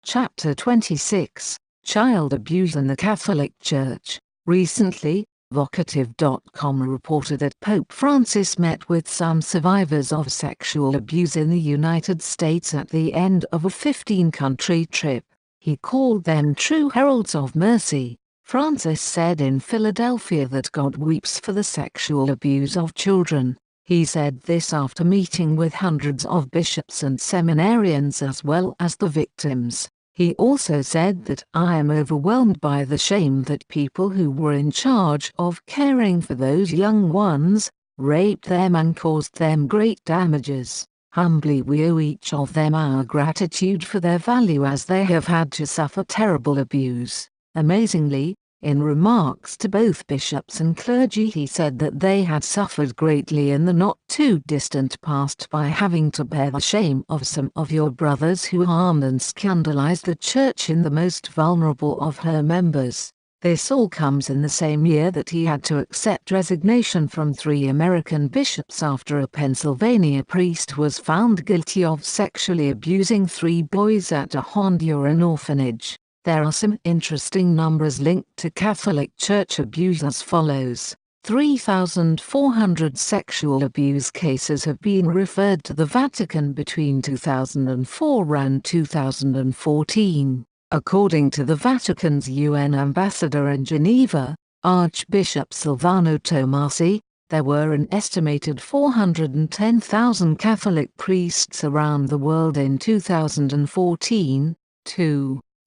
Chapter 26, Child Abuse in the Catholic Church. Recently, Vocative.com reported that Pope Francis met with some survivors of sexual abuse in the United States at the end of a 15-country trip. He called them true heralds of mercy. Francis said in Philadelphia that God weeps for the sexual abuse of children. He said this after meeting with hundreds of bishops and seminarians as well as the victims. He also said that I am overwhelmed by the shame that people who were in charge of caring for those young ones, raped them and caused them great damages. Humbly we owe each of them our gratitude for their value as they have had to suffer terrible abuse. Amazingly, in remarks to both bishops and clergy, he said that they had suffered greatly in the not-too-distant past by having to bear the shame of some of your brothers who harmed and scandalized the Church in the most vulnerable of her members. This all comes in the same year that he had to accept resignation from 3 American bishops after a Pennsylvania priest was found guilty of sexually abusing 3 boys at a Honduran orphanage. There are some interesting numbers linked to Catholic Church abuse as follows. 3,400 sexual abuse cases have been referred to the Vatican between 2004 and 2014. According to the Vatican's UN ambassador in Geneva, Archbishop Silvano Tomasi, there were an estimated 410,000 Catholic priests around the world in 2014.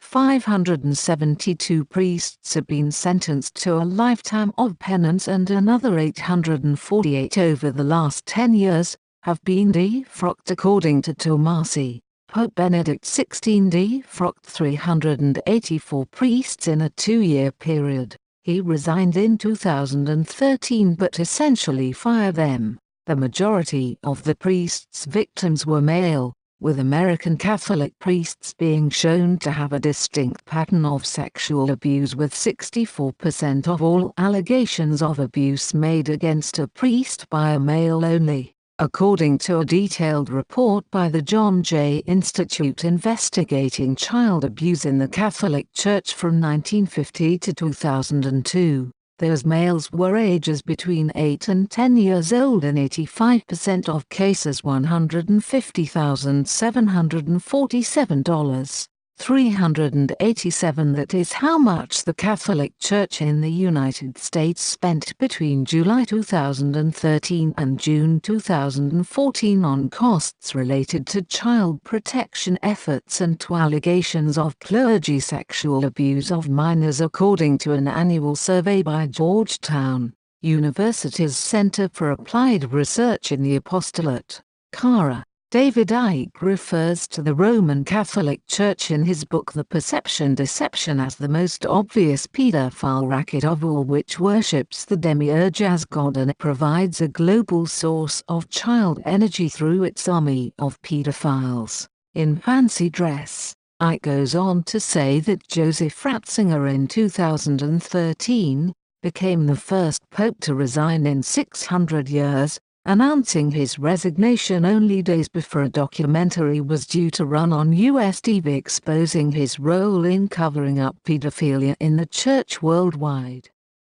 572 priests have been sentenced to a lifetime of penance and another 848 over the last 10 years have been defrocked according to Tomasi. Pope Benedict XVI defrocked 384 priests in a 2-year period. He resigned in 2013 but essentially fired them. The majority of the priests' victims were male, with American Catholic priests being shown to have a distinct pattern of sexual abuse, with 64% of all allegations of abuse made against a priest by a male only. According to a detailed report by the John Jay Institute investigating child abuse in the Catholic Church from 1950 to 2002, those males were ages between 8 and 10 years old in 85% of cases. $150,747. 387. That is how much the Catholic Church in the United States spent between July 2013 and June 2014 on costs related to child protection efforts and to allegations of clergy sexual abuse of minors, according to an annual survey by Georgetown University's Center for Applied Research in the Apostolate. Cara. David Icke refers to the Roman Catholic Church in his book The Perception Deception as the most obvious pedophile racket of all, which worships the demiurge as God and provides a global source of child energy through its army of pedophiles in fancy dress. Icke goes on to say that Joseph Ratzinger in 2013 became the first pope to resign in 600 years, announcing his resignation only days before a documentary was due to run on US TV exposing his role in covering up pedophilia in the church worldwide.